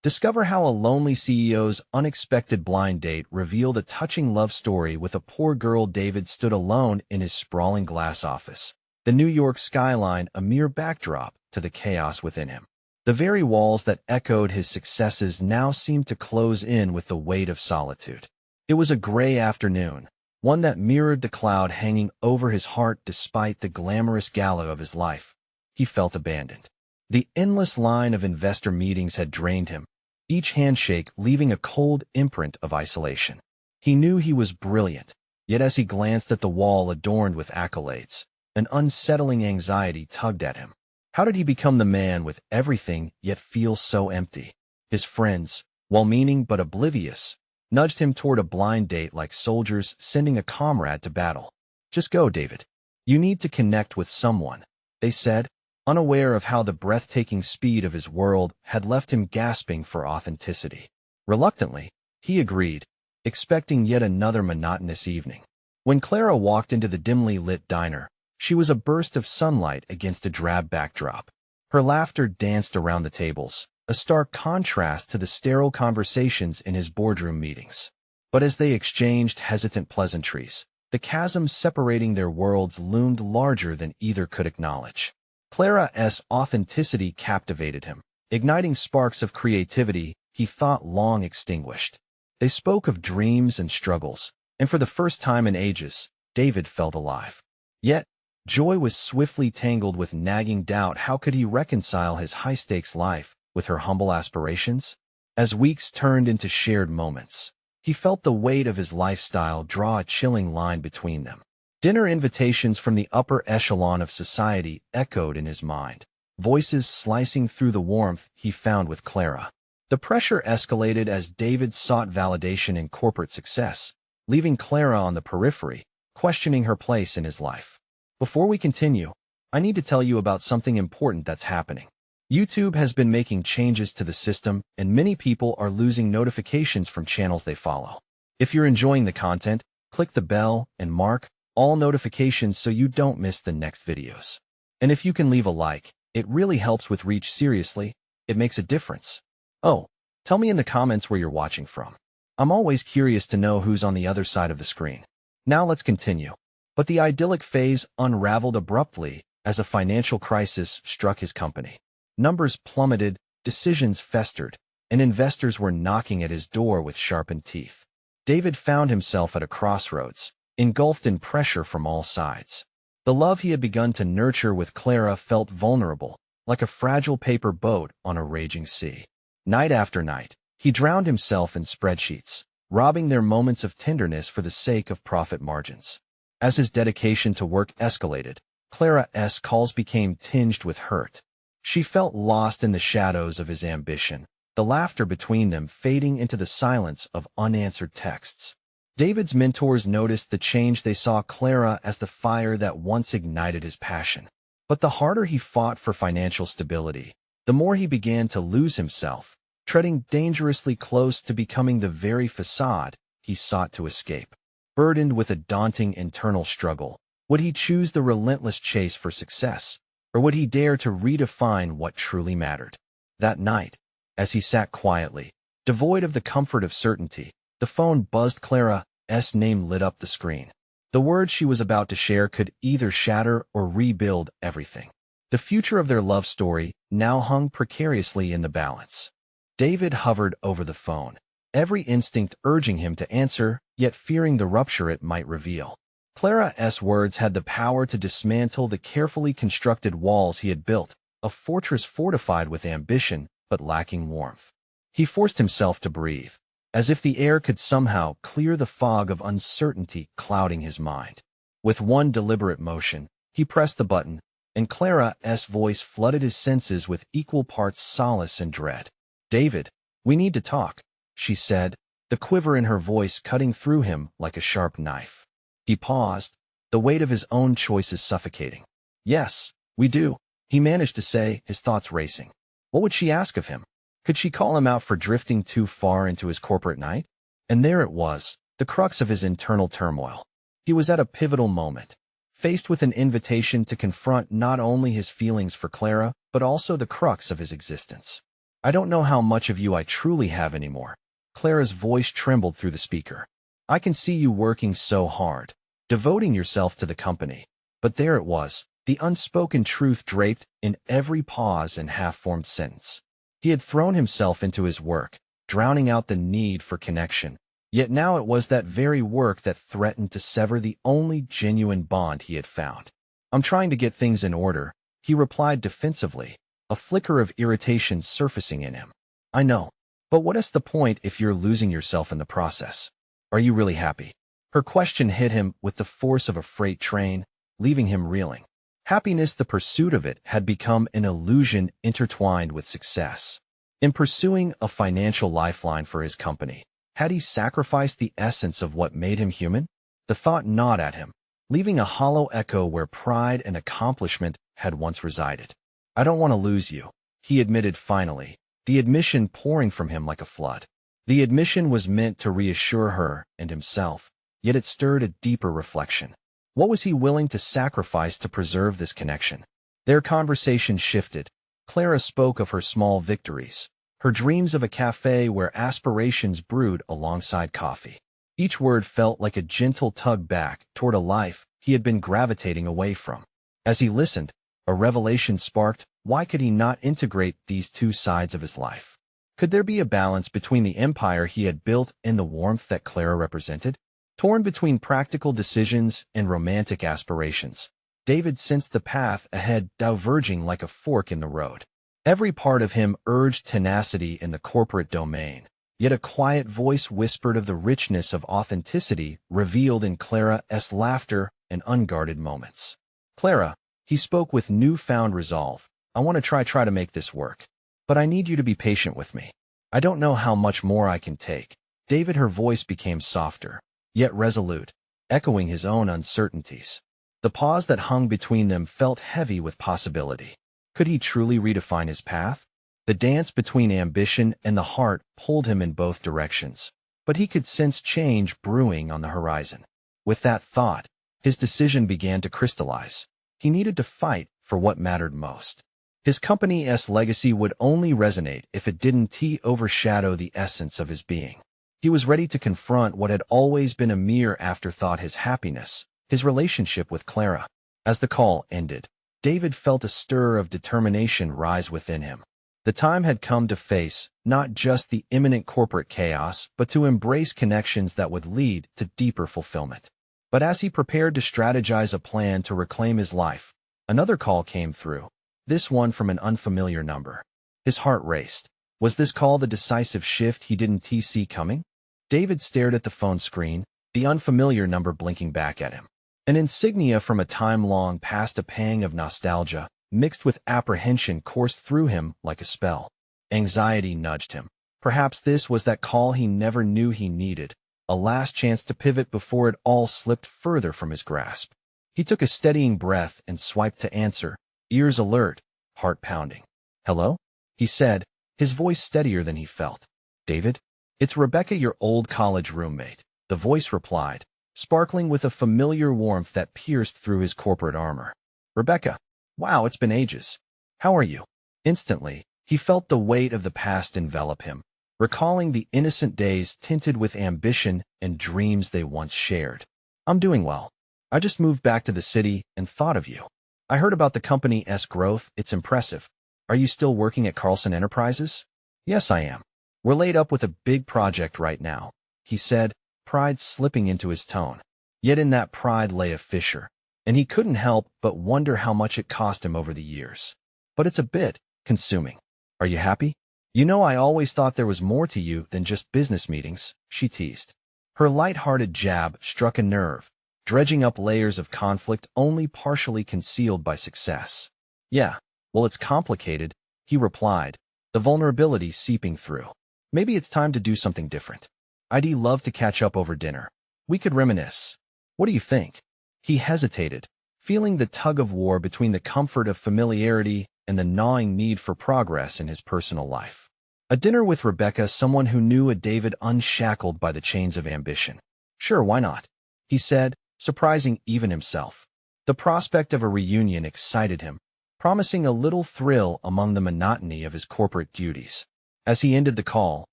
Discover how a lonely CEO's unexpected blind date revealed a touching love story with a poor girl. David stood alone in his sprawling glass office, the New York skyline a mere backdrop to the chaos within him. The very walls that echoed his successes now seemed to close in with the weight of solitude. It was a gray afternoon, one that mirrored the cloud hanging over his heart despite the glamorous gala of his life. He felt abandoned. The endless line of investor meetings had drained him, each handshake leaving a cold imprint of isolation. He knew he was brilliant, yet as he glanced at the wall adorned with accolades, an unsettling anxiety tugged at him. How did he become the man with everything yet feel so empty? His friends, well-meaning but oblivious, nudged him toward a blind date like soldiers sending a comrade to battle. "Just go, David. You need to connect with someone," they said, unaware of how the breathtaking speed of his world had left him gasping for authenticity. Reluctantly, he agreed, expecting yet another monotonous evening. When Clara walked into the dimly lit diner, she was a burst of sunlight against a drab backdrop. Her laughter danced around the tables, a stark contrast to the sterile conversations in his boardroom meetings. But as they exchanged hesitant pleasantries, the chasm separating their worlds loomed larger than either could acknowledge. Clara's authenticity captivated him, igniting sparks of creativity he thought long extinguished. They spoke of dreams and struggles, and for the first time in ages, David felt alive. Yet, joy was swiftly tangled with nagging doubt. How could he reconcile his high-stakes life with her humble aspirations? As weeks turned into shared moments, he felt the weight of his lifestyle draw a chilling line between them. Dinner invitations from the upper echelon of society echoed in his mind, voices slicing through the warmth he found with Clara. The pressure escalated as David sought validation in corporate success, leaving Clara on the periphery, questioning her place in his life. Before we continue, I need to tell you about something important that's happening. YouTube has been making changes to the system, and many people are losing notifications from channels they follow. If you're enjoying the content, click the bell and mark all notifications so you don't miss the next videos. And if you can leave a like, it really helps with reach. Seriously, it makes a difference. Oh, tell me in the comments where you're watching from. I'm always curious to know who's on the other side of the screen. Now let's continue. But the idyllic phase unraveled abruptly as a financial crisis struck his company. Numbers plummeted, decisions festered, and investors were knocking at his door with sharpened teeth. David found himself at a crossroads, engulfed in pressure from all sides. The love he had begun to nurture with Clara felt vulnerable, like a fragile paper boat on a raging sea. Night after night, he drowned himself in spreadsheets, robbing their moments of tenderness for the sake of profit margins. As his dedication to work escalated, Clara's calls became tinged with hurt. She felt lost in the shadows of his ambition, the laughter between them fading into the silence of unanswered texts. David's mentors noticed the change. They saw Clara as the fire that once ignited his passion. But the harder he fought for financial stability, the more he began to lose himself, treading dangerously close to becoming the very facade he sought to escape. Burdened with a daunting internal struggle, would he choose the relentless chase for success, or would he dare to redefine what truly mattered? That night, as he sat quietly, devoid of the comfort of certainty, the phone buzzed. Clara's name lit up the screen. The words she was about to share could either shatter or rebuild everything. The future of their love story now hung precariously in the balance. David hovered over the phone, every instinct urging him to answer, yet fearing the rupture it might reveal. Clara's words had the power to dismantle the carefully constructed walls he had built, a fortress fortified with ambition but lacking warmth. He forced himself to breathe, as if the air could somehow clear the fog of uncertainty clouding his mind. With one deliberate motion, he pressed the button, and Clara's voice flooded his senses with equal parts solace and dread. "David, we need to talk," she said, the quiver in her voice cutting through him like a sharp knife. He paused, the weight of his own choices suffocating. "Yes, we do," he managed to say, his thoughts racing. What would she ask of him? Could she call him out for drifting too far into his corporate night? And there it was, the crux of his internal turmoil. He was at a pivotal moment, faced with an invitation to confront not only his feelings for Clara, but also the crux of his existence. I don't know how much of you I truly have anymore. Clara's voice trembled through the speaker. I can see you working so hard, devoting yourself to the company. But there it was, the unspoken truth draped in every pause and half-formed sentence. He had thrown himself into his work, drowning out the need for connection. Yet now it was that very work that threatened to sever the only genuine bond he had found. I'm trying to get things in order, he replied defensively, a flicker of irritation surfacing in him. I know. But what is the point if you're losing yourself in the process? Are you really happy? Her question hit him with the force of a freight train, leaving him reeling. Happiness, the pursuit of it, had become an illusion intertwined with success. In pursuing a financial lifeline for his company, had he sacrificed the essence of what made him human? The thought gnawed at him, leaving a hollow echo where pride and accomplishment had once resided. I don't want to lose you, he admitted finally, the admission pouring from him like a flood. The admission was meant to reassure her and himself, yet it stirred a deeper reflection. What was he willing to sacrifice to preserve this connection? Their conversation shifted. Clara spoke of her small victories, her dreams of a cafe where aspirations brewed alongside coffee. Each word felt like a gentle tug back toward a life he had been gravitating away from. As he listened, a revelation sparked. Why could he not integrate these two sides of his life? Could there be a balance between the empire he had built and the warmth that Clara represented? Torn between practical decisions and romantic aspirations, David sensed the path ahead diverging like a fork in the road. Every part of him urged tenacity in the corporate domain, yet a quiet voice whispered of the richness of authenticity revealed in Clara's laughter and unguarded moments. Clara, he spoke with newfound resolve, I want to try to make this work. But I need you to be patient with me. I don't know how much more I can take. David, her voice became softer, yet resolute, echoing his own uncertainties. The pause that hung between them felt heavy with possibility. Could he truly redefine his path? The dance between ambition and the heart pulled him in both directions, but he could sense change brewing on the horizon. With that thought, his decision began to crystallize. He needed to fight for what mattered most. His company's legacy would only resonate if it didn't overshadow the essence of his being. He was ready to confront what had always been a mere afterthought: his happiness, his relationship with Clara. As the call ended, David felt a stir of determination rise within him. The time had come to face not just the imminent corporate chaos, but to embrace connections that would lead to deeper fulfillment. But as he prepared to strategize a plan to reclaim his life, another call came through, this one from an unfamiliar number. His heart raced. Was this call the decisive shift he didn't see coming? David stared at the phone screen, the unfamiliar number blinking back at him. An insignia from a time long past. A pang of nostalgia, mixed with apprehension, coursed through him like a spell. Anxiety nudged him. Perhaps this was that call he never knew he needed, a last chance to pivot before it all slipped further from his grasp. He took a steadying breath and swiped to answer, ears alert, heart pounding. Hello? He said, his voice steadier than he felt. David? It's Rebecca, your old college roommate, the voice replied, sparkling with a familiar warmth that pierced through his corporate armor. Rebecca. Wow, it's been ages. How are you? Instantly, he felt the weight of the past envelop him, recalling the innocent days tinted with ambition and dreams they once shared. I'm doing well. I just moved back to the city and thought of you. I heard about the company's growth. It's impressive. Are you still working at Carlson Enterprises? Yes, I am. We're laid up with a big project right now, he said, pride slipping into his tone. Yet in that pride lay a fissure, and he couldn't help but wonder how much it cost him over the years. But it's a bit consuming. Are you happy? You know, I always thought there was more to you than just business meetings, she teased. Her light-hearted jab struck a nerve, dredging up layers of conflict only partially concealed by success. Yeah, well, it's complicated, he replied, the vulnerability seeping through. Maybe it's time to do something different. I'd love to catch up over dinner. We could reminisce. What do you think? He hesitated, feeling the tug-of-war between the comfort of familiarity and the gnawing need for progress in his personal life. A dinner with Rebecca, someone who knew a David unshackled by the chains of ambition. Sure, why not? He said, surprising even himself. The prospect of a reunion excited him, promising a little thrill among the monotony of his corporate duties. As he ended the call,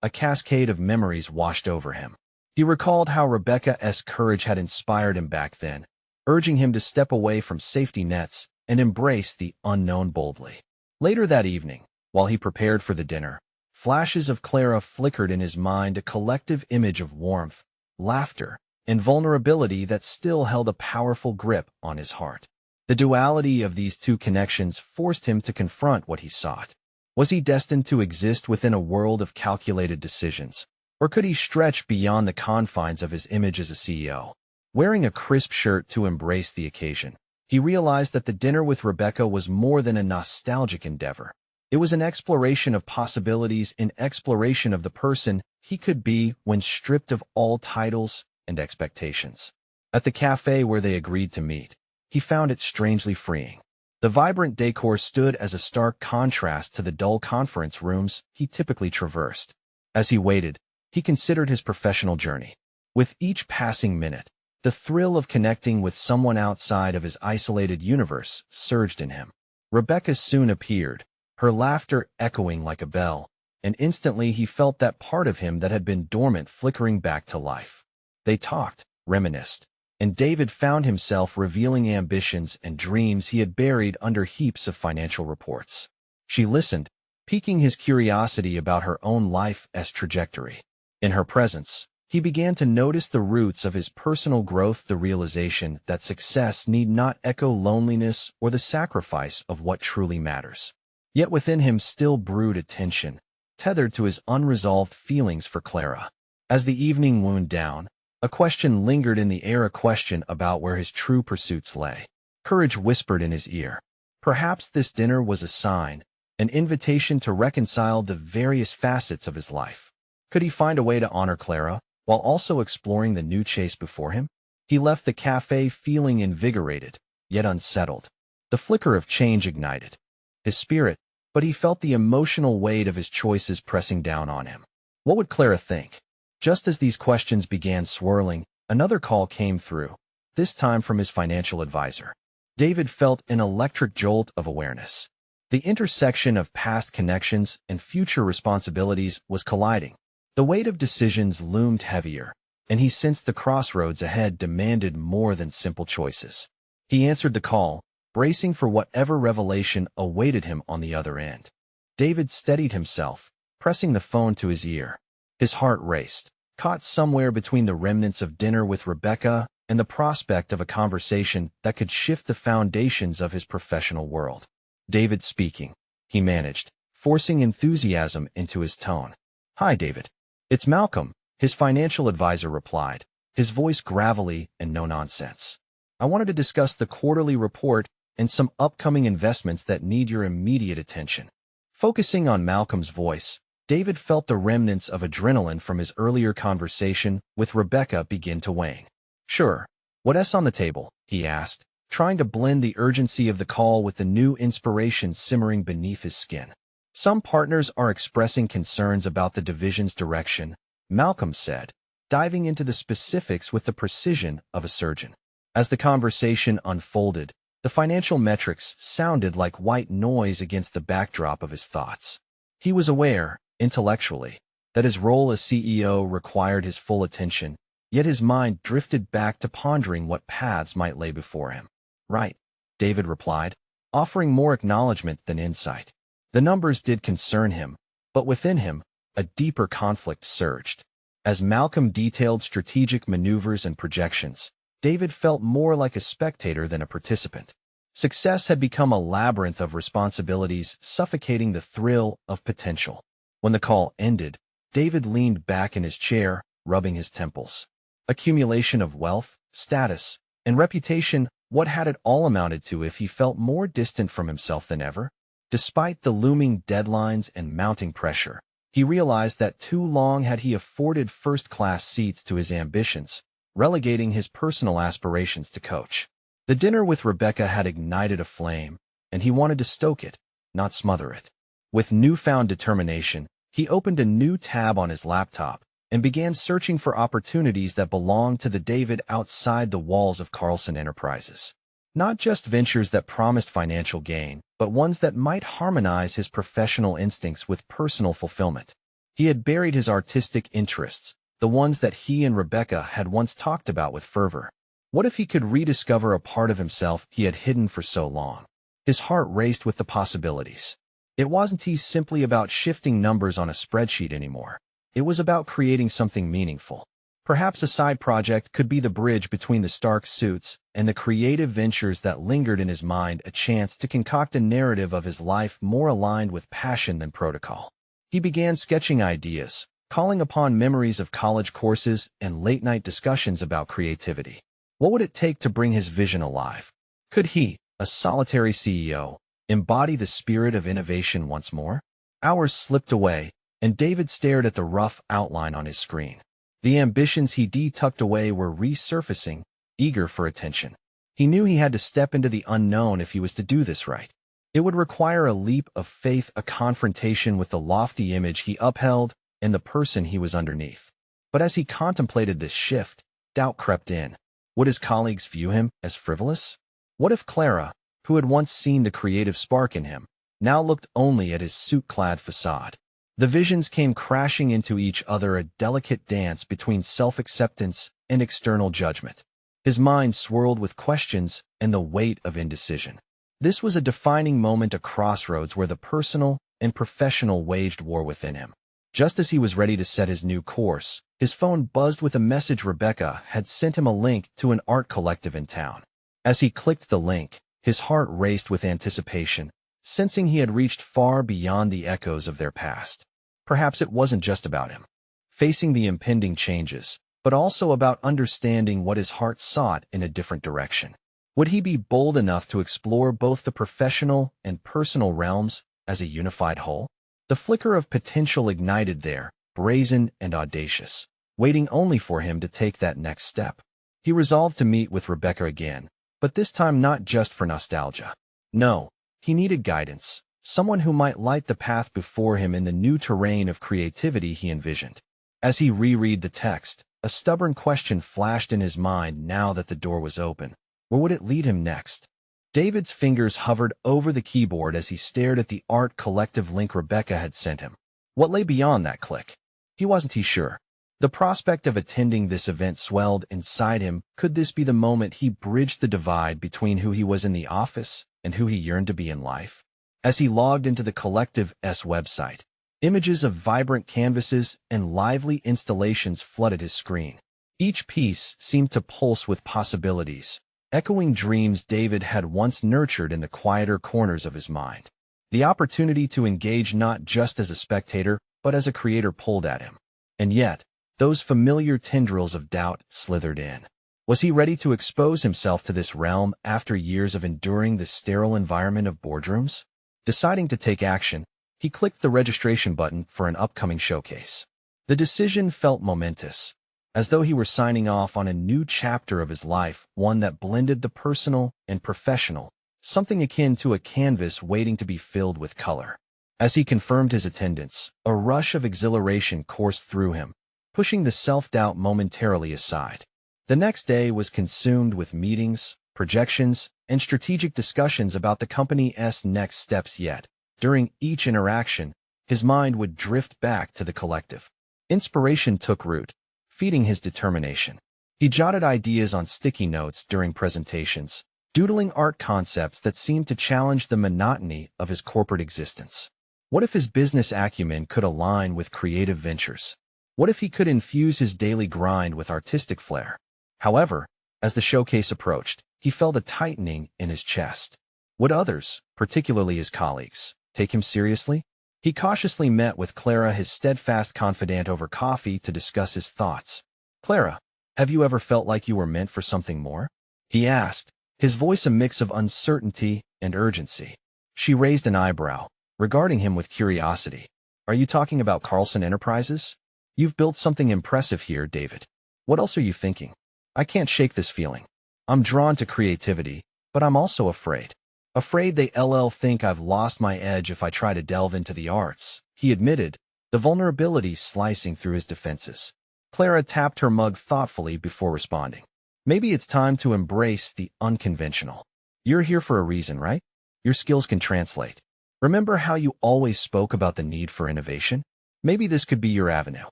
a cascade of memories washed over him. He recalled how Rebecca's courage had inspired him back then, urging him to step away from safety nets and embrace the unknown boldly. Later that evening, while he prepared for the dinner, flashes of Clara flickered in his mind, a collective image of warmth, laughter, and vulnerability that still held a powerful grip on his heart. The duality of these two connections forced him to confront what he sought. Was he destined to exist within a world of calculated decisions, or could he stretch beyond the confines of his image as a CEO? Wearing a crisp shirt to embrace the occasion, he realized that the dinner with Rebecca was more than a nostalgic endeavor. It was an exploration of possibilities, an exploration of the person he could be when stripped of all titles and expectations. At the cafe where they agreed to meet, he found it strangely freeing. The vibrant decor stood as a stark contrast to the dull conference rooms he typically traversed. As he waited, he considered his professional journey. With each passing minute, the thrill of connecting with someone outside of his isolated universe surged in him. Rebecca soon appeared, her laughter echoing like a bell, and instantly he felt that part of him that had been dormant flickering back to life. They talked, reminisced, and David found himself revealing ambitions and dreams he had buried under heaps of financial reports. She listened, piquing his curiosity about her own life's trajectory. In her presence, he began to notice the roots of his personal growth, the realization that success need not echo loneliness or the sacrifice of what truly matters. Yet within him still brewed a tension, tethered to his unresolved feelings for Clara. As the evening wound down, a question lingered in the air, a question about where his true pursuits lay. Courage whispered in his ear. Perhaps this dinner was a sign, an invitation to reconcile the various facets of his life. Could he find a way to honor Clara, while also exploring the new chase before him? He left the cafe feeling invigorated, yet unsettled. The flicker of change ignited his spirit, but he felt the emotional weight of his choices pressing down on him. What would Clara think? Just as these questions began swirling, another call came through, this time from his financial advisor. David felt an electric jolt of awareness. The intersection of past connections and future responsibilities was colliding. The weight of decisions loomed heavier, and he sensed the crossroads ahead demanded more than simple choices. He answered the call, bracing for whatever revelation awaited him on the other end. David steadied himself, pressing the phone to his ear. His heart raced, caught somewhere between the remnants of dinner with Rebecca and the prospect of a conversation that could shift the foundations of his professional world. David speaking, he managed, forcing enthusiasm into his tone. "Hi, David. It's Malcolm," his financial advisor replied, his voice gravelly and no-nonsense. "I wanted to discuss the quarterly report and some upcoming investments that need your immediate attention." Focusing on Malcolm's voice, David felt the remnants of adrenaline from his earlier conversation with Rebecca begin to wane. "Sure. What's on the table?" he asked, trying to blend the urgency of the call with the new inspiration simmering beneath his skin. "Some partners are expressing concerns about the division's direction," Malcolm said, diving into the specifics with the precision of a surgeon. As the conversation unfolded, the financial metrics sounded like white noise against the backdrop of his thoughts. He was aware, intellectually, that his role as CEO required his full attention, yet his mind drifted back to pondering what paths might lay before him. "Right," David replied, offering more acknowledgement than insight. The numbers did concern him, but within him, a deeper conflict surged. As Malcolm detailed strategic maneuvers and projections, David felt more like a spectator than a participant. Success had become a labyrinth of responsibilities, suffocating the thrill of potential. When the call ended, David leaned back in his chair, rubbing his temples. Accumulation of wealth, status, and reputation, what had it all amounted to if he felt more distant from himself than ever? Despite the looming deadlines and mounting pressure, he realized that too long had he afforded first-class seats to his ambitions, relegating his personal aspirations to coach. The dinner with Rebecca had ignited a flame, and he wanted to stoke it, not smother it. With newfound determination, he opened a new tab on his laptop and began searching for opportunities that belonged to the David outside the walls of Carlson Enterprises. Not just ventures that promised financial gain, but ones that might harmonize his professional instincts with personal fulfillment. He had buried his artistic interests, the ones that he and Rebecca had once talked about with fervor. What if he could rediscover a part of himself he had hidden for so long? His heart raced with the possibilities. It wasn't simply about shifting numbers on a spreadsheet anymore. It was about creating something meaningful. Perhaps a side project could be the bridge between the stark suits and the creative ventures that lingered in his mind, a chance to concoct a narrative of his life more aligned with passion than protocol. He began sketching ideas, calling upon memories of college courses and late-night discussions about creativity. What would it take to bring his vision alive? Could he, a solitary CEO, embody the spirit of innovation once more? Hours slipped away, and David stared at the rough outline on his screen. The ambitions he tucked away were resurfacing, eager for attention. He knew he had to step into the unknown if he was to do this right. It would require a leap of faith, a confrontation with the lofty image he upheld and the person he was underneath. But as he contemplated this shift, doubt crept in. Would his colleagues view him as frivolous? What if Clara, who had once seen the creative spark in him, now looked only at his suit-clad facade? The visions came crashing into each other, a delicate dance between self-acceptance and external judgment. His mind swirled with questions and the weight of indecision. This was a defining moment, a crossroads where the personal and professional waged war within him. Just as he was ready to set his new course, his phone buzzed with a message. Rebecca had sent him a link to an art collective in town. As he clicked the link, his heart raced with anticipation, sensing he had reached far beyond the echoes of their past. Perhaps it wasn't just about him facing the impending changes, but also about understanding what his heart sought in a different direction. Would he be bold enough to explore both the professional and personal realms as a unified whole? The flicker of potential ignited there, brazen and audacious, waiting only for him to take that next step. He resolved to meet with Rebecca again, but this time not just for nostalgia. No, he needed guidance, someone who might light the path before him in the new terrain of creativity he envisioned. As he reread the text, a stubborn question flashed in his mind. Now that the door was open, where would it lead him next? David's fingers hovered over the keyboard as he stared at the art collective link Rebecca had sent him. What lay beyond that click? He wasn't sure. The prospect of attending this event swelled inside him. Could this be the moment he bridged the divide between who he was in the office and who he yearned to be in life? As he logged into the collective's website, images of vibrant canvases and lively installations flooded his screen. Each piece seemed to pulse with possibilities, echoing dreams David had once nurtured in the quieter corners of his mind. The opportunity to engage not just as a spectator, but as a creator pulled at him. And yet, those familiar tendrils of doubt slithered in. Was he ready to expose himself to this realm after years of enduring the sterile environment of boardrooms? Deciding to take action, he clicked the registration button for an upcoming showcase. The decision felt momentous, as though he were signing off on a new chapter of his life, one that blended the personal and professional, something akin to a canvas waiting to be filled with color. As he confirmed his attendance, a rush of exhilaration coursed through him, pushing the self-doubt momentarily aside. The next day was consumed with meetings, projections, and strategic discussions about the company's next steps. Yet, during each interaction, his mind would drift back to the collective. Inspiration took root, feeding his determination. He jotted ideas on sticky notes during presentations, doodling art concepts that seemed to challenge the monotony of his corporate existence. What if his business acumen could align with creative ventures? What if he could infuse his daily grind with artistic flair? However, as the showcase approached, he felt a tightening in his chest. Would others, particularly his colleagues, take him seriously? He cautiously met with Clara, his steadfast confidant, over coffee to discuss his thoughts. "Clara, have you ever felt like you were meant for something more?" he asked, his voice a mix of uncertainty and urgency. She raised an eyebrow, regarding him with curiosity. "Are you talking about Carlson Enterprises? You've built something impressive here, David. What else are you thinking?" "I can't shake this feeling. I'm drawn to creativity, but I'm also afraid. Afraid they'll think I've lost my edge if I try to delve into the arts," he admitted, the vulnerability slicing through his defenses. Clara tapped her mug thoughtfully before responding. "Maybe it's time to embrace the unconventional. You're here for a reason, right? Your skills can translate. Remember how you always spoke about the need for innovation? Maybe this could be your avenue.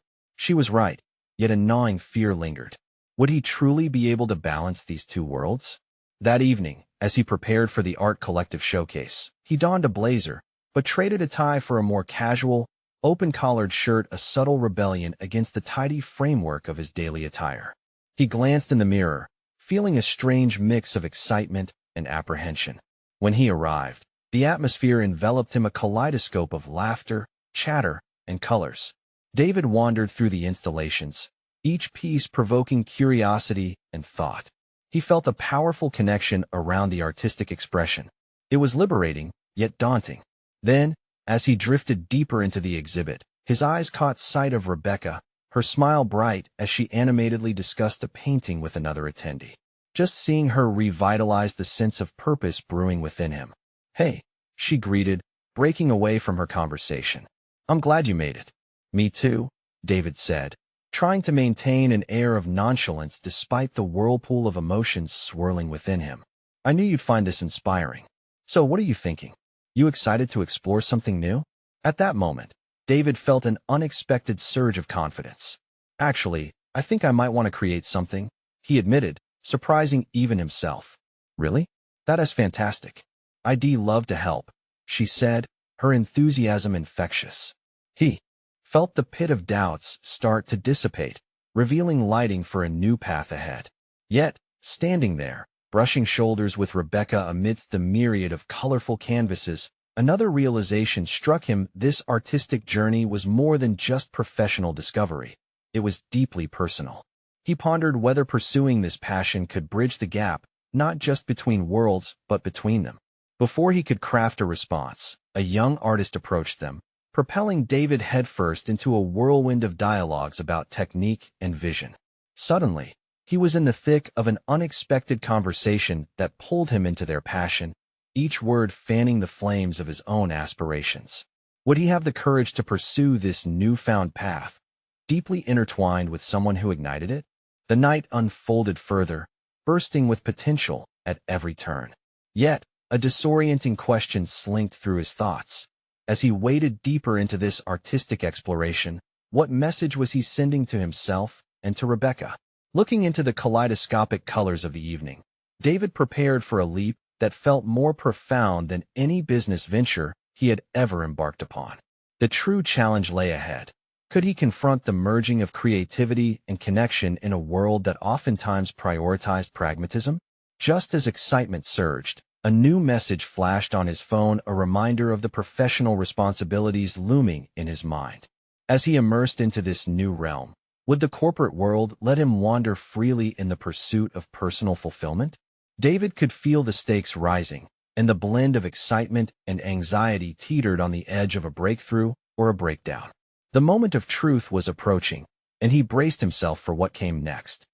She was right, yet a gnawing fear lingered. Would he truly be able to balance these two worlds? That evening, as he prepared for the art collective showcase, he donned a blazer, but traded a tie for a more casual, open-collared shirt, a subtle rebellion against the tidy framework of his daily attire. He glanced in the mirror, feeling a strange mix of excitement and apprehension. When he arrived, the atmosphere enveloped him, a kaleidoscope of laughter, chatter, and colors. David wandered through the installations, each piece provoking curiosity and thought. He felt a powerful connection around the artistic expression. It was liberating, yet daunting. Then, as he drifted deeper into the exhibit, his eyes caught sight of Rebecca, her smile bright as she animatedly discussed a painting with another attendee. Just seeing her revitalized the sense of purpose brewing within him. "Hey," she greeted, breaking away from her conversation. "I'm glad you made it." "Me too," David said, trying to maintain an air of nonchalance despite the whirlpool of emotions swirling within him. "I knew you'd find this inspiring. So what are you thinking? You excited to explore something new?" At that moment, David felt an unexpected surge of confidence. "Actually, I think I might want to create something," he admitted, surprising even himself. "Really? That is fantastic. I'd love to help," she said, her enthusiasm infectious. He felt the pit of doubts start to dissipate, revealing lighting for a new path ahead. Yet, standing there, brushing shoulders with Rebecca amidst the myriad of colorful canvases, another realization struck him: this artistic journey was more than just professional discovery. It was deeply personal. He pondered whether pursuing this passion could bridge the gap, not just between worlds, but between them. Before he could craft a response, a young artist approached them, propelling David headfirst into a whirlwind of dialogues about technique and vision. Suddenly, he was in the thick of an unexpected conversation that pulled him into their passion, each word fanning the flames of his own aspirations. Would he have the courage to pursue this newfound path, deeply intertwined with someone who ignited it? The night unfolded further, bursting with potential at every turn. Yet, a disorienting question slinked through his thoughts. As he waded deeper into this artistic exploration, what message was he sending to himself and to Rebecca? Looking into the kaleidoscopic colors of the evening, David prepared for a leap that felt more profound than any business venture he had ever embarked upon. The true challenge lay ahead. Could he confront the merging of creativity and connection in a world that oftentimes prioritized pragmatism? Just as excitement surged, a new message flashed on his phone, a reminder of the professional responsibilities looming in his mind. As he immersed into this new realm, would the corporate world let him wander freely in the pursuit of personal fulfillment? David could feel the stakes rising, and the blend of excitement and anxiety teetered on the edge of a breakthrough or a breakdown. The moment of truth was approaching, and he braced himself for what came next.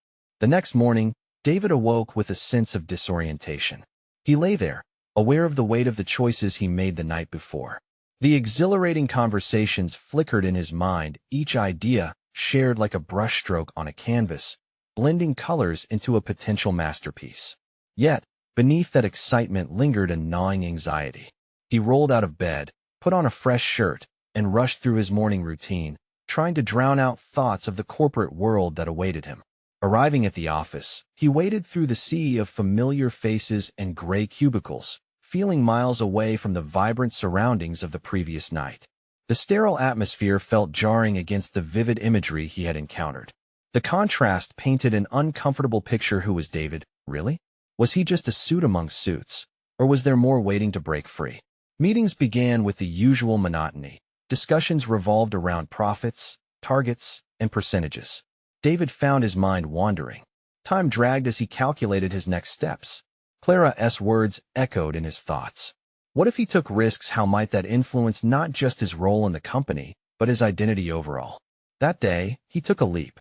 The next morning, David awoke with a sense of disorientation. He lay there, aware of the weight of the choices he made the night before. The exhilarating conversations flickered in his mind, each idea shared like a brushstroke on a canvas, blending colors into a potential masterpiece. Yet, beneath that excitement lingered a gnawing anxiety. He rolled out of bed, put on a fresh shirt, and rushed through his morning routine, trying to drown out thoughts of the corporate world that awaited him. Arriving at the office, he waded through the sea of familiar faces and gray cubicles, feeling miles away from the vibrant surroundings of the previous night. The sterile atmosphere felt jarring against the vivid imagery he had encountered. The contrast painted an uncomfortable picture. Who was David, really? Was he just a suit among suits, or was there more waiting to break free? Meetings began with the usual monotony. Discussions revolved around profits, targets, and percentages. David found his mind wandering. Time dragged as he calculated his next steps. Clara's words echoed in his thoughts. What if he took risks? How might that influence not just his role in the company, but his identity overall? That day, he took a leap.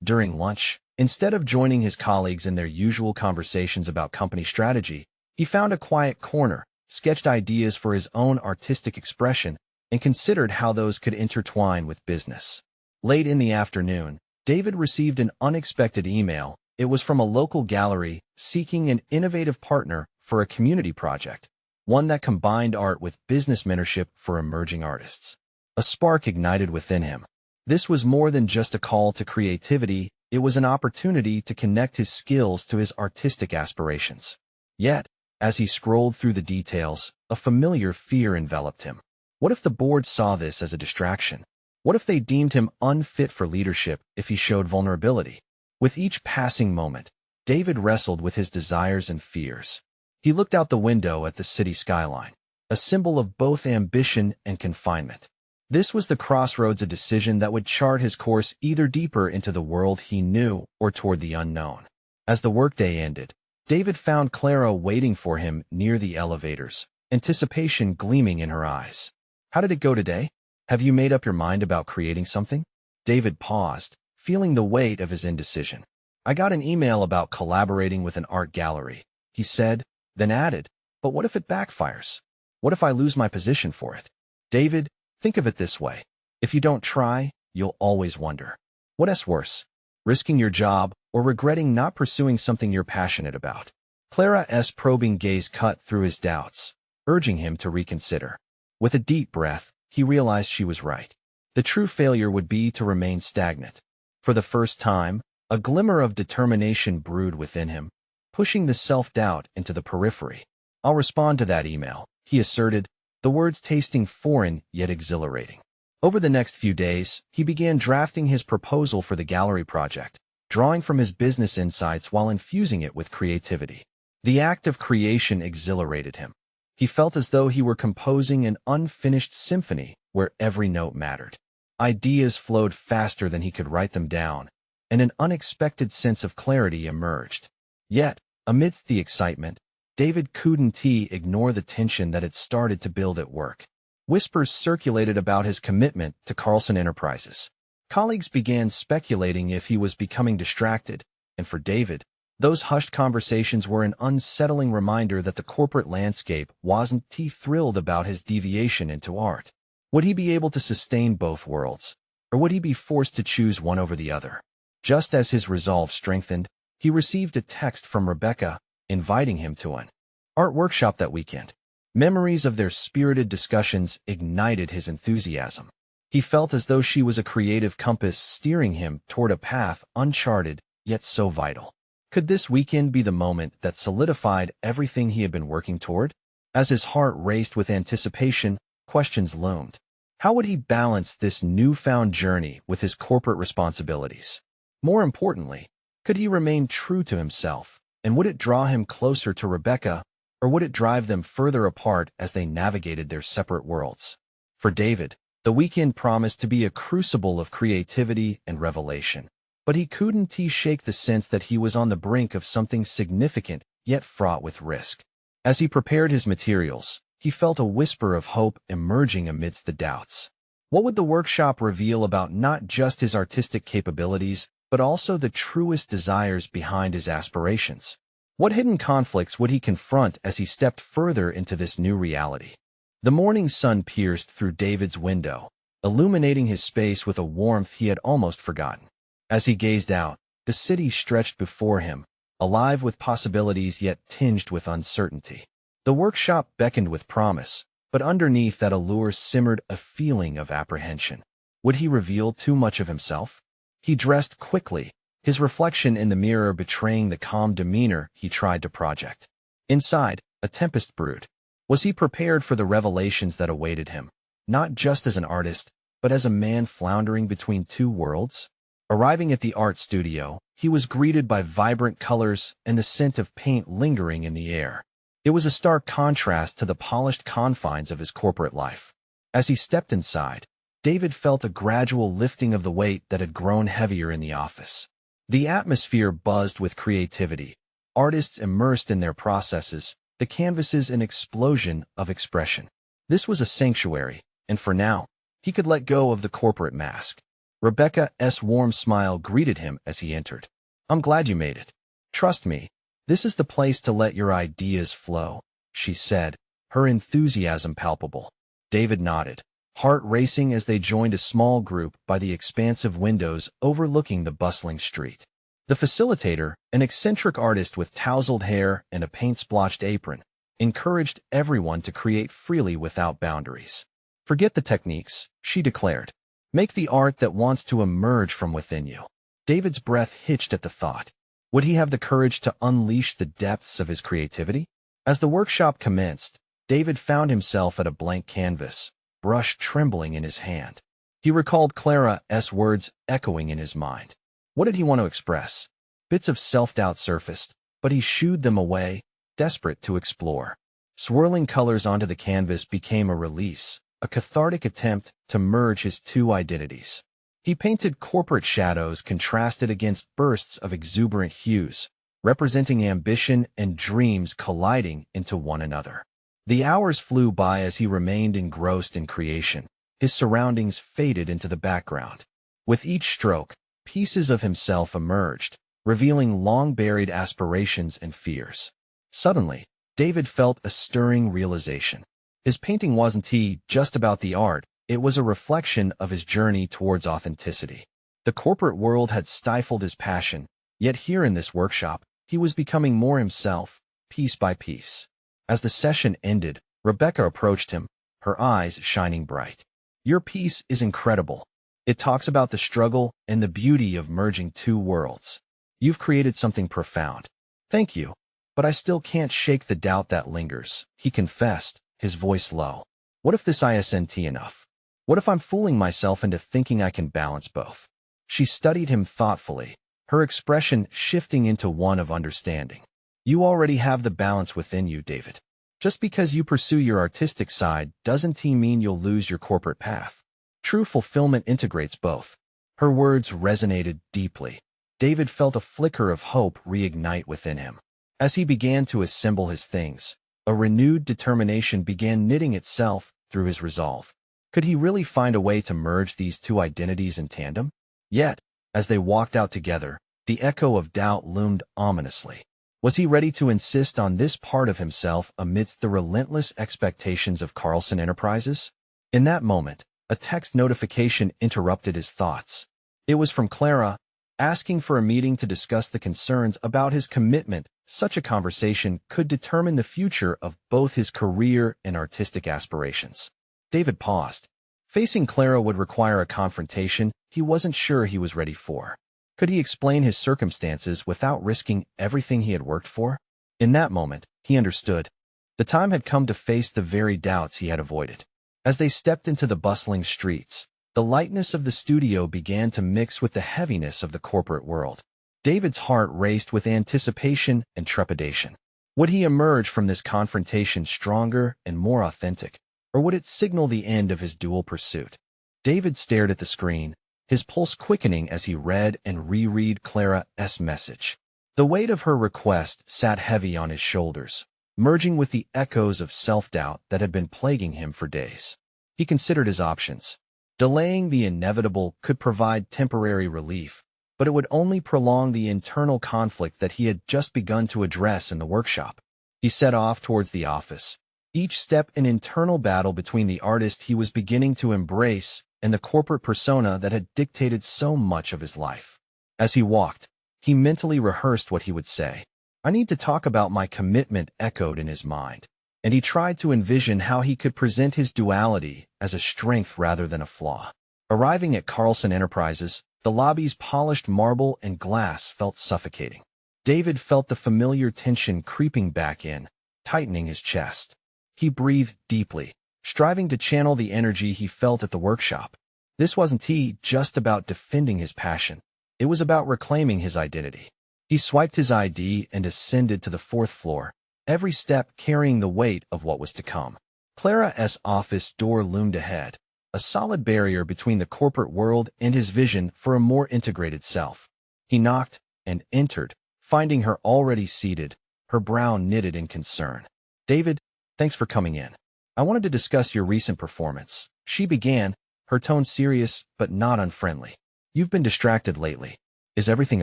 During lunch, instead of joining his colleagues in their usual conversations about company strategy, he found a quiet corner, sketched ideas for his own artistic expression, and considered how those could intertwine with business. Late in the afternoon, David received an unexpected email. It was from a local gallery seeking an innovative partner for a community project, one that combined art with business mentorship for emerging artists. A spark ignited within him. This was more than just a call to creativity, it was an opportunity to connect his skills to his artistic aspirations. Yet, as he scrolled through the details, a familiar fear enveloped him. What if the board saw this as a distraction? What if they deemed him unfit for leadership if he showed vulnerability? With each passing moment, David wrestled with his desires and fears. He looked out the window at the city skyline, a symbol of both ambition and confinement. This was the crossroads, a decision that would chart his course either deeper into the world he knew or toward the unknown. As the workday ended, David found Clara waiting for him near the elevators, anticipation gleaming in her eyes. "How did it go today? Have you made up your mind about creating something?" David paused, feeling the weight of his indecision. "I got an email about collaborating with an art gallery," he said, then added, "But what if it backfires? What if I lose my position for it?" "David, think of it this way. If you don't try, you'll always wonder. What's worse, risking your job or regretting not pursuing something you're passionate about?" Clara's probing gaze cut through his doubts, urging him to reconsider. With a deep breath, he realized she was right. The true failure would be to remain stagnant. For the first time, a glimmer of determination brewed within him, pushing the self-doubt into the periphery. "I'll respond to that email," he asserted, the words tasting foreign yet exhilarating. Over the next few days, he began drafting his proposal for the gallery project, drawing from his business insights while infusing it with creativity. The act of creation exhilarated him. He felt as though he were composing an unfinished symphony where every note mattered. Ideas flowed faster than he could write them down, and an unexpected sense of clarity emerged. Yet, amidst the excitement, David couldn't ignore the tension that had started to build at work. Whispers circulated about his commitment to Carlson Enterprises. Colleagues began speculating if he was becoming distracted, and for David, those hushed conversations were an unsettling reminder that the corporate landscape wasn't thrilled about his deviation into art. Would he be able to sustain both worlds, or would he be forced to choose one over the other? Just as his resolve strengthened, he received a text from Rebecca, inviting him to an art workshop that weekend. Memories of their spirited discussions ignited his enthusiasm. He felt as though she was a creative compass steering him toward a path uncharted, yet so vital. Could this weekend be the moment that solidified everything he had been working toward? As his heart raced with anticipation, questions loomed. How would he balance this newfound journey with his corporate responsibilities? More importantly, could he remain true to himself, and would it draw him closer to Rebecca, or would it drive them further apart as they navigated their separate worlds? For David, the weekend promised to be a crucible of creativity and revelation. But he couldn't shake the sense that he was on the brink of something significant, yet fraught with risk. As he prepared his materials, he felt a whisper of hope emerging amidst the doubts. What would the workshop reveal about not just his artistic capabilities, but also the truest desires behind his aspirations? What hidden conflicts would he confront as he stepped further into this new reality? The morning sun pierced through David's window, illuminating his space with a warmth he had almost forgotten. As he gazed out, the city stretched before him, alive with possibilities yet tinged with uncertainty. The workshop beckoned with promise, but underneath that allure simmered a feeling of apprehension. Would he reveal too much of himself? He dressed quickly, his reflection in the mirror betraying the calm demeanor he tried to project. Inside, a tempest brewed. Was he prepared for the revelations that awaited him, not just as an artist, but as a man floundering between two worlds? Arriving at the art studio, he was greeted by vibrant colors and the scent of paint lingering in the air. It was a stark contrast to the polished confines of his corporate life. As he stepped inside, David felt a gradual lifting of the weight that had grown heavier in the office. The atmosphere buzzed with creativity, artists immersed in their processes, the canvases an explosion of expression. This was a sanctuary, and for now, he could let go of the corporate mask. Rebecca's warm smile greeted him as he entered. "I'm glad you made it. Trust me, this is the place to let your ideas flow," she said, her enthusiasm palpable. David nodded, heart racing as they joined a small group by the expansive windows overlooking the bustling street. The facilitator, an eccentric artist with tousled hair and a paint-splotched apron, encouraged everyone to create freely without boundaries. Forget the techniques, she declared. Make the art that wants to emerge from within you. David's breath hitched at the thought. Would he have the courage to unleash the depths of his creativity? As the workshop commenced, David found himself at a blank canvas, brush trembling in his hand. He recalled Clara's words echoing in his mind. What did he want to express? Bits of self-doubt surfaced, but he shooed them away, desperate to explore. Swirling colors onto the canvas became a release, a cathartic attempt to merge his two identities. He painted corporate shadows contrasted against bursts of exuberant hues, representing ambition and dreams colliding into one another. The hours flew by as he remained engrossed in creation. His surroundings faded into the background. With each stroke, pieces of himself emerged, revealing long-buried aspirations and fears. Suddenly, David felt a stirring realization. His painting wasn't just about the art, it was a reflection of his journey towards authenticity. The corporate world had stifled his passion, yet here in this workshop, he was becoming more himself, piece by piece. As the session ended, Rebecca approached him, her eyes shining bright. Your piece is incredible. It talks about the struggle and the beauty of merging two worlds. You've created something profound. Thank you. But I still can't shake the doubt that lingers, he confessed, his voice low. What if this isn't enough? What if I'm fooling myself into thinking I can balance both? She studied him thoughtfully, her expression shifting into one of understanding. You already have the balance within you, David. Just because you pursue your artistic side doesn't mean you'll lose your corporate path. True fulfillment integrates both. Her words resonated deeply. David felt a flicker of hope reignite within him. As he began to assemble his things, a renewed determination began knitting itself through his resolve. Could he really find a way to merge these two identities in tandem? Yet, as they walked out together, the echo of doubt loomed ominously. Was he ready to insist on this part of himself amidst the relentless expectations of Carlson Enterprises? In that moment, a text notification interrupted his thoughts. It was from Clara, asking for a meeting to discuss the concerns about his commitment. Such a conversation could determine the future of both his career and artistic aspirations. David paused. Facing Clara would require a confrontation he wasn't sure he was ready for. Could he explain his circumstances without risking everything he had worked for? In that moment, he understood. The time had come to face the very doubts he had avoided. As they stepped into the bustling streets, the lightness of the studio began to mix with the heaviness of the corporate world. David's heart raced with anticipation and trepidation. Would he emerge from this confrontation stronger and more authentic, or would it signal the end of his dual pursuit? David stared at the screen, his pulse quickening as he read and reread Clara's message. The weight of her request sat heavy on his shoulders, merging with the echoes of self-doubt that had been plaguing him for days. He considered his options. Delaying the inevitable could provide temporary relief, but it would only prolong the internal conflict that he had just begun to address in the workshop. He set off towards the office, each step an internal battle between the artist he was beginning to embrace and the corporate persona that had dictated so much of his life. As he walked, he mentally rehearsed what he would say. I need to talk about my commitment echoed in his mind, and he tried to envision how he could present his duality as a strength rather than a flaw. Arriving at Carlson Enterprises, the lobby's polished marble and glass felt suffocating. David felt the familiar tension creeping back in, tightening his chest. He breathed deeply, striving to channel the energy he felt at the workshop. This wasn't just about defending his passion. It was about reclaiming his identity. He swiped his ID and ascended to the 4th floor, every step carrying the weight of what was to come. Clara's office door loomed ahead, a solid barrier between the corporate world and his vision for a more integrated self. He knocked and entered, finding her already seated, her brow knitted in concern. David, thanks for coming in. I wanted to discuss your recent performance. She began, her tone serious but not unfriendly. You've been distracted lately. Is everything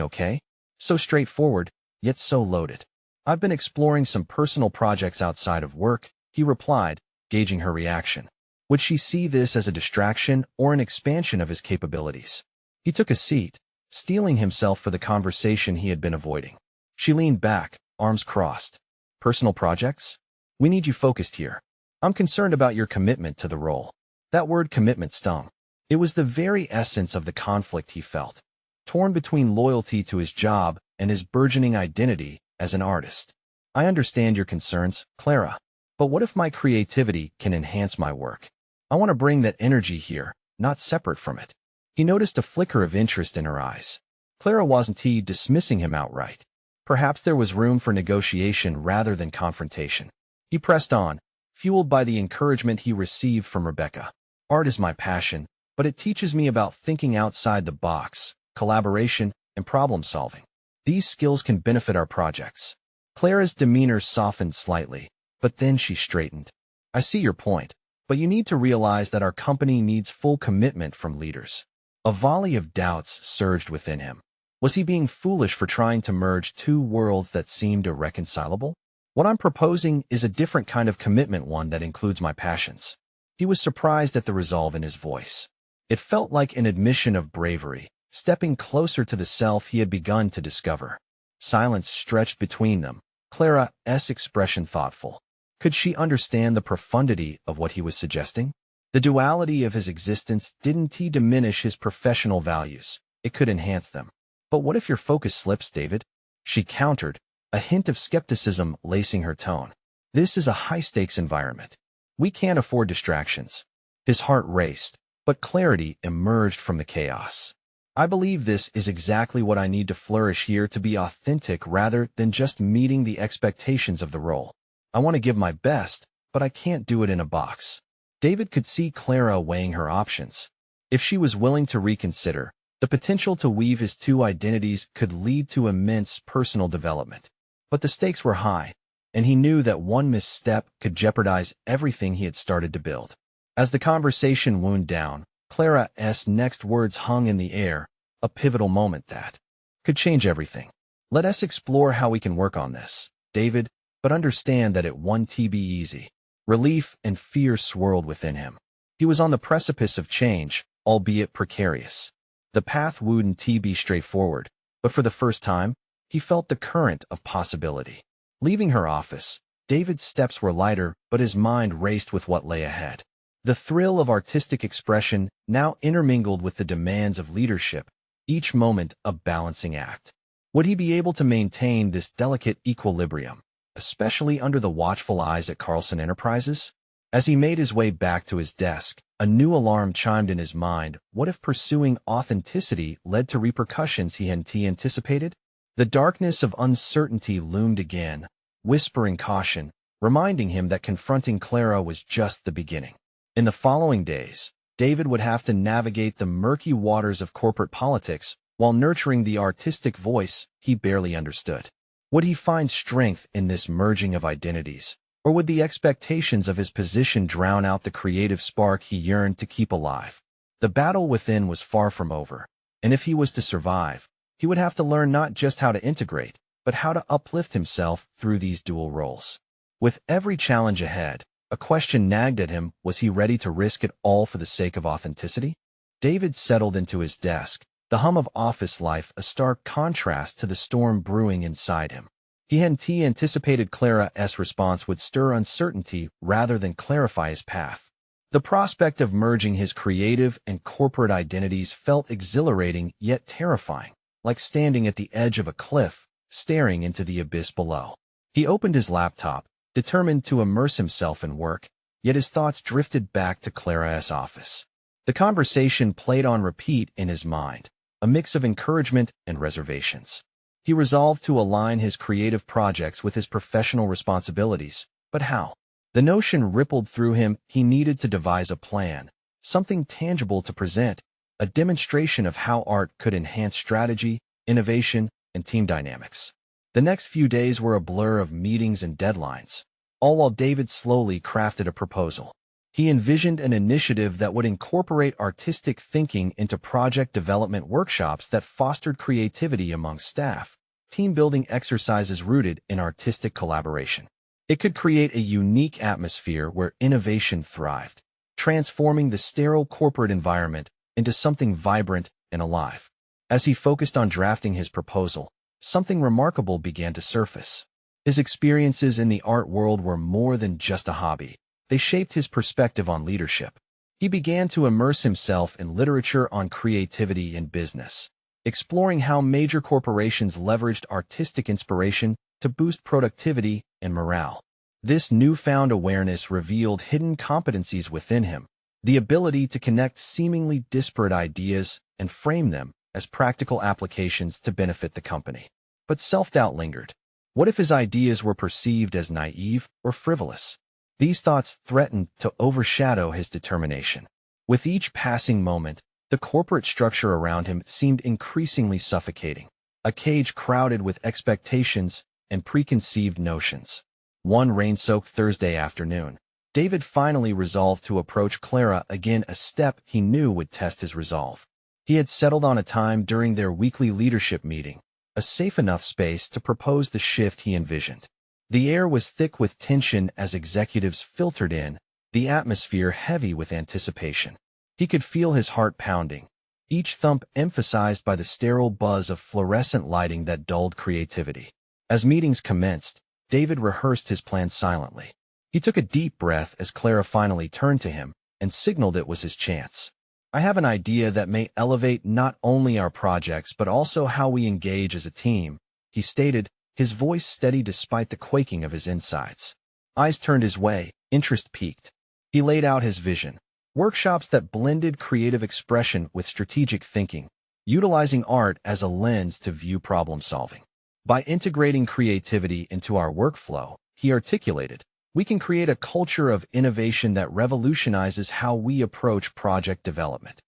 okay? So straightforward, yet so loaded. I've been exploring some personal projects outside of work, he replied, gauging her reaction. Would she see this as a distraction or an expansion of his capabilities? He took a seat, steeling himself for the conversation he had been avoiding. She leaned back, arms crossed. Personal projects? We need you focused here. I'm concerned about your commitment to the role. That word commitment stung. It was the very essence of the conflict he felt, torn between loyalty to his job and his burgeoning identity as an artist. I understand your concerns, Clara, but what if my creativity can enhance my work? I want to bring that energy here, not separate from it. He noticed a flicker of interest in her eyes. Clara wasn't dismissing him outright. Perhaps there was room for negotiation rather than confrontation. He pressed on, fueled by the encouragement he received from Rebecca. Art is my passion, but it teaches me about thinking outside the box, collaboration, and problem-solving. These skills can benefit our projects. Clara's demeanor softened slightly, but then she straightened. I see your point, but you need to realize that our company needs full commitment from leaders. A volley of doubts surged within him. Was he being foolish for trying to merge two worlds that seemed irreconcilable? What I'm proposing is a different kind of commitment, one that includes my passions. He was surprised at the resolve in his voice. It felt like an admission of bravery, stepping closer to the self he had begun to discover. Silence stretched between them, Clara's expression thoughtful. Could she understand the profundity of what he was suggesting? The duality of his existence didn't diminish his professional values. It could enhance them. But what if your focus slips, David? She countered, a hint of skepticism lacing her tone. This is a high-stakes environment. We can't afford distractions. His heart raced, but clarity emerged from the chaos. I believe this is exactly what I need to flourish here, to be authentic rather than just meeting the expectations of the role. I want to give my best, but I can't do it in a box. David could see Clara weighing her options. If she was willing to reconsider, the potential to weave his two identities could lead to immense personal development. But the stakes were high, and he knew that one misstep could jeopardize everything he had started to build. As the conversation wound down, Clara's next words hung in the air, a pivotal moment that could change everything. Let us explore how we can work on this, David, but understand that it won't be easy. Relief and fear swirled within him. He was on the precipice of change, albeit precarious. The path wouldn't be straightforward, but for the first time, he felt the current of possibility. Leaving her office, David's steps were lighter, but his mind raced with what lay ahead. The thrill of artistic expression now intermingled with the demands of leadership, each moment a balancing act. Would he be able to maintain this delicate equilibrium, especially under the watchful eyes at Carlson Enterprises? As he made his way back to his desk, a new alarm chimed in his mind. What if pursuing authenticity led to repercussions he hadn't anticipated? The darkness of uncertainty loomed again, whispering caution, reminding him that confronting Clara was just the beginning. In the following days, David would have to navigate the murky waters of corporate politics while nurturing the artistic voice he barely understood. Would he find strength in this merging of identities, or would the expectations of his position drown out the creative spark he yearned to keep alive? The battle within was far from over, and if he was to survive, he would have to learn not just how to integrate, but how to uplift himself through these dual roles. With every challenge ahead, a question nagged at him: was he ready to risk it all for the sake of authenticity? David settled into his desk, the hum of office life a stark contrast to the storm brewing inside him. He hadn't anticipated Clara's response would stir uncertainty rather than clarify his path. The prospect of merging his creative and corporate identities felt exhilarating yet terrifying, like standing at the edge of a cliff, staring into the abyss below. He opened his laptop, determined to immerse himself in work, yet his thoughts drifted back to Clara's office. The conversation played on repeat in his mind, a mix of encouragement and reservations. He resolved to align his creative projects with his professional responsibilities, but how? The notion rippled through him. He needed to devise a plan, something tangible to present, a demonstration of how art could enhance strategy, innovation, and team dynamics. The next few days were a blur of meetings and deadlines, all while David slowly crafted a proposal. He envisioned an initiative that would incorporate artistic thinking into project development workshops that fostered creativity among staff, team-building exercises rooted in artistic collaboration. It could create a unique atmosphere where innovation thrived, transforming the sterile corporate environment into something vibrant and alive. As he focused on drafting his proposal, something remarkable began to surface. His experiences in the art world were more than just a hobby. They shaped his perspective on leadership. He began to immerse himself in literature on creativity and business, exploring how major corporations leveraged artistic inspiration to boost productivity and morale. This newfound awareness revealed hidden competencies within him, the ability to connect seemingly disparate ideas and frame them as practical applications to benefit the company. But self-doubt lingered. What if his ideas were perceived as naive or frivolous? These thoughts threatened to overshadow his determination. With each passing moment, the corporate structure around him seemed increasingly suffocating, a cage crowded with expectations and preconceived notions. One rain-soaked Thursday afternoon, David finally resolved to approach Clara again, a step he knew would test his resolve. He had settled on a time during their weekly leadership meeting, a safe enough space to propose the shift he envisioned. The air was thick with tension as executives filtered in, the atmosphere heavy with anticipation. He could feel his heart pounding, each thump emphasized by the sterile buzz of fluorescent lighting that dulled creativity. As meetings commenced, David rehearsed his plan silently. He took a deep breath as Clara finally turned to him and signaled it was his chance. "I have an idea that may elevate not only our projects but also how we engage as a team," he stated, his voice steady despite the quaking of his insides. Eyes turned his way, interest piqued. He laid out his vision. Workshops that blended creative expression with strategic thinking, utilizing art as a lens to view problem solving. By integrating creativity into our workflow, he articulated, we can create a culture of innovation that revolutionizes how we approach project development.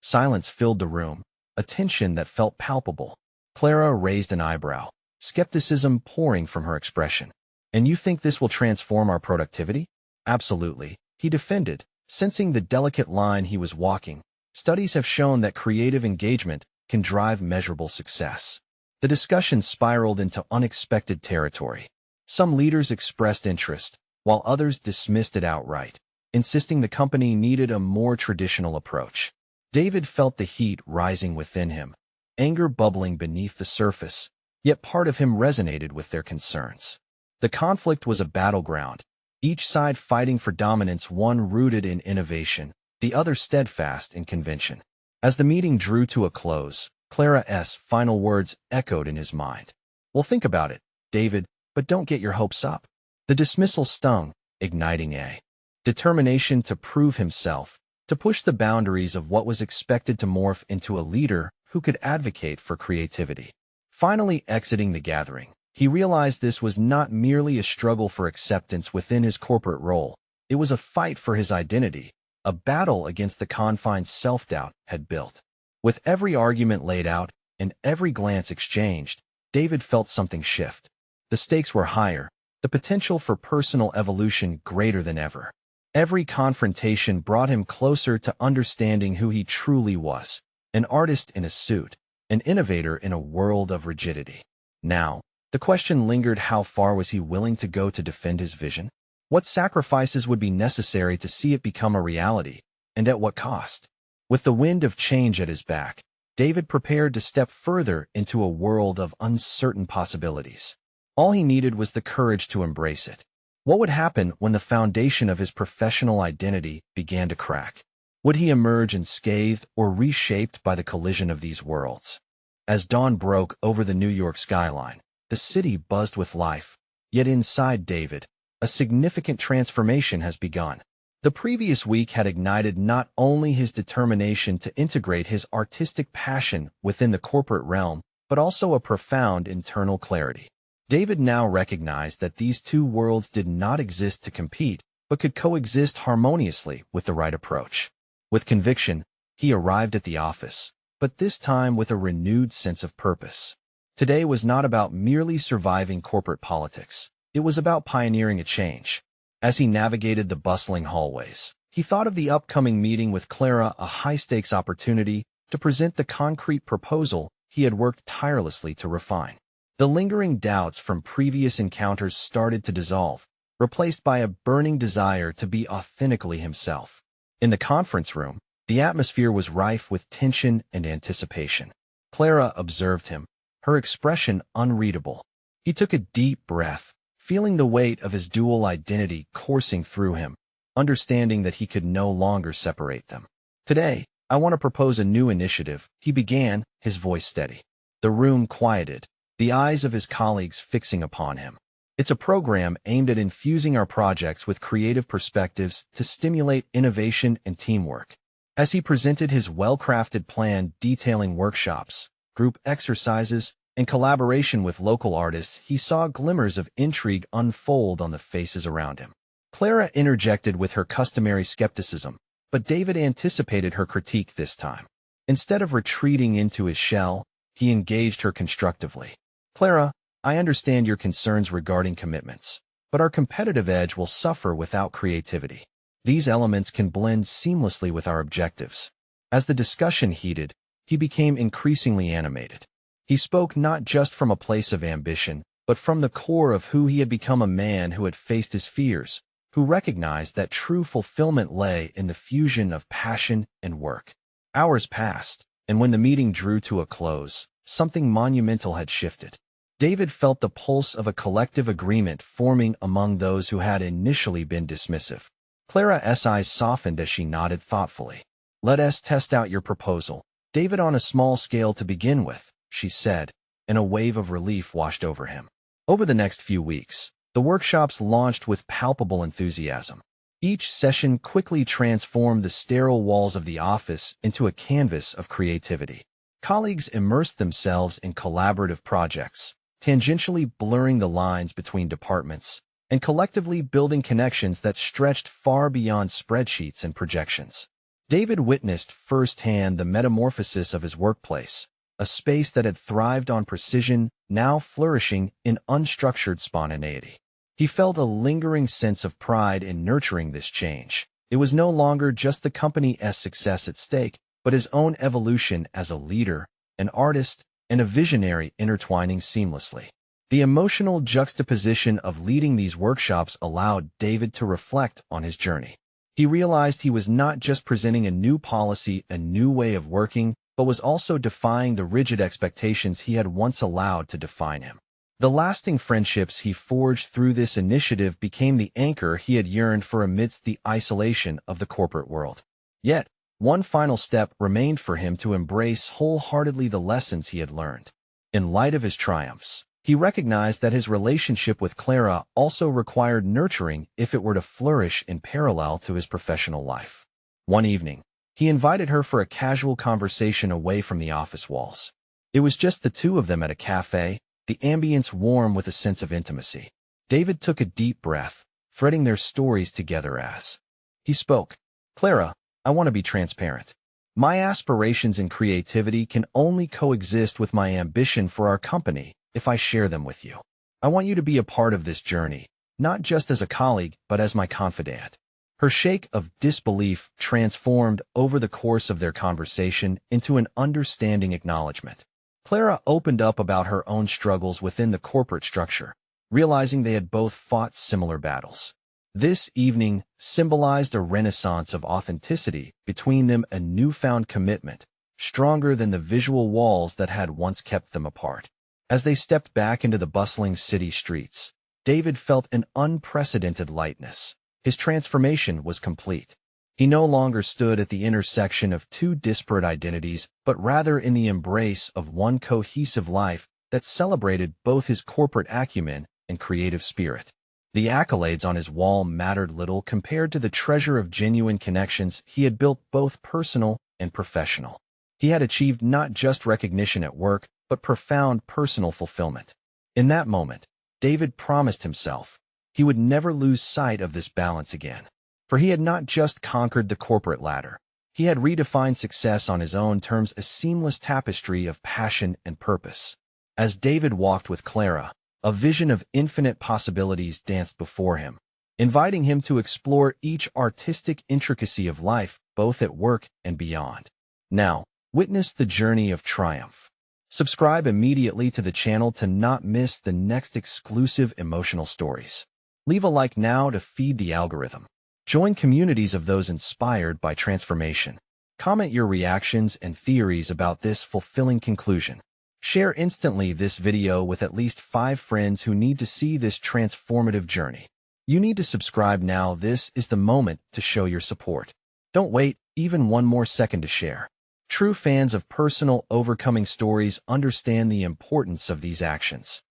Silence filled the room, a tension that felt palpable. Clara raised an eyebrow, skepticism pouring from her expression. "And you think this will transform our productivity?" "Absolutely," he defended, sensing the delicate line he was walking. "Studies have shown that creative engagement can drive measurable success." The discussion spiraled into unexpected territory. Some leaders expressed interest, while others dismissed it outright, insisting the company needed a more traditional approach. David felt the heat rising within him, anger bubbling beneath the surface, yet part of him resonated with their concerns. The conflict was a battleground, each side fighting for dominance, one rooted in innovation, the other steadfast in convention. As the meeting drew to a close, Clara's final words echoed in his mind. "Well, think about it, David, but don't get your hopes up." The dismissal stung, igniting a determination to prove himself, to push the boundaries of what was expected to morph into a leader who could advocate for creativity. Finally exiting the gathering, he realized this was not merely a struggle for acceptance within his corporate role. It was a fight for his identity, a battle against the confines self-doubt had built. With every argument laid out and every glance exchanged, David felt something shift. The stakes were higher, the potential for personal evolution greater than ever. Every confrontation brought him closer to understanding who he truly was, an artist in a suit, an innovator in a world of rigidity. Now, the question lingered: how far was he willing to go to defend his vision? What sacrifices would be necessary to see it become a reality, and at what cost? With the wind of change at his back, David prepared to step further into a world of uncertain possibilities. All he needed was the courage to embrace it. What would happen when the foundation of his professional identity began to crack? Would he emerge unscathed or reshaped by the collision of these worlds? As dawn broke over the New York skyline, the city buzzed with life. Yet inside David, a significant transformation has begun. The previous week had ignited not only his determination to integrate his artistic passion within the corporate realm, but also a profound internal clarity. David now recognized that these two worlds did not exist to compete, but could coexist harmoniously with the right approach. With conviction, he arrived at the office, but this time with a renewed sense of purpose. Today was not about merely surviving corporate politics. It was about pioneering a change. As he navigated the bustling hallways, he thought of the upcoming meeting with Clara, a high-stakes opportunity to present the concrete proposal he had worked tirelessly to refine. The lingering doubts from previous encounters started to dissolve, replaced by a burning desire to be authentically himself. In the conference room, the atmosphere was rife with tension and anticipation. Clara observed him, her expression unreadable. He took a deep breath, feeling the weight of his dual identity coursing through him, understanding that he could no longer separate them. "Today, I want to propose a new initiative," he began, his voice steady. The room quieted, the eyes of his colleagues fixing upon him. "It's a program aimed at infusing our projects with creative perspectives to stimulate innovation and teamwork." As he presented his well-crafted plan detailing workshops, group exercises, and collaboration with local artists, he saw glimmers of intrigue unfold on the faces around him. Clara interjected with her customary skepticism, but David anticipated her critique this time. Instead of retreating into his shell, he engaged her constructively. "Clara, I understand your concerns regarding commitments, but our competitive edge will suffer without creativity. These elements can blend seamlessly with our objectives." As the discussion heated, he became increasingly animated. He spoke not just from a place of ambition, but from the core of who he had become, a man who had faced his fears, who recognized that true fulfillment lay in the fusion of passion and work. Hours passed, and when the meeting drew to a close, something monumental had shifted. David felt the pulse of a collective agreement forming among those who had initially been dismissive. Clara's eyes softened as she nodded thoughtfully. "Let us test out your proposal, David, on a small scale to begin with," she said, and a wave of relief washed over him. Over the next few weeks, the workshops launched with palpable enthusiasm. Each session quickly transformed the sterile walls of the office into a canvas of creativity. Colleagues immersed themselves in collaborative projects, tangentially blurring the lines between departments, and collectively building connections that stretched far beyond spreadsheets and projections. David witnessed firsthand the metamorphosis of his workplace, a space that had thrived on precision, now flourishing in unstructured spontaneity. He felt a lingering sense of pride in nurturing this change. It was no longer just the company's success at stake, but his own evolution as a leader, an artist, and a visionary intertwining seamlessly. The emotional juxtaposition of leading these workshops allowed David to reflect on his journey. He realized he was not just presenting a new policy, a new way of working, but was also defying the rigid expectations he had once allowed to define him. The lasting friendships he forged through this initiative became the anchor he had yearned for amidst the isolation of the corporate world. Yet, one final step remained for him to embrace wholeheartedly: the lessons he had learned. In light of his triumphs, he recognized that his relationship with Clara also required nurturing if it were to flourish in parallel to his professional life. One evening, he invited her for a casual conversation away from the office walls. It was just the two of them at a cafe, the ambience warm with a sense of intimacy. David took a deep breath, threading their stories together as he spoke. "Clara, I want to be transparent. My aspirations and creativity can only coexist with my ambition for our company if I share them with you. I want you to be a part of this journey, not just as a colleague, but as my confidant." Her shake of disbelief transformed over the course of their conversation into an understanding acknowledgement. Clara opened up about her own struggles within the corporate structure, realizing they had both fought similar battles. This evening symbolized a renaissance of authenticity between them, a newfound commitment, stronger than the visual walls that had once kept them apart. As they stepped back into the bustling city streets, David felt an unprecedented lightness. His transformation was complete. He no longer stood at the intersection of two disparate identities, but rather in the embrace of one cohesive life that celebrated both his corporate acumen and creative spirit. The accolades on his wall mattered little compared to the treasure of genuine connections he had built, both personal and professional. He had achieved not just recognition at work, but profound personal fulfillment. In that moment, David promised himself he would never lose sight of this balance again. For he had not just conquered the corporate ladder. He had redefined success on his own terms, a seamless tapestry of passion and purpose. As David walked with Clara, a vision of infinite possibilities danced before him, inviting him to explore each artistic intricacy of life, both at work and beyond. Now, witness the journey of triumph. Subscribe immediately to the channel to not miss the next exclusive emotional stories. Leave a like now to feed the algorithm. Join communities of those inspired by transformation. Comment your reactions and theories about this fulfilling conclusion. Share instantly this video with at least 5 friends who need to see this transformative journey. You need to subscribe now. This is the moment to show your support. Don't wait even one more second to share. True fans of personal overcoming stories understand the importance of these actions.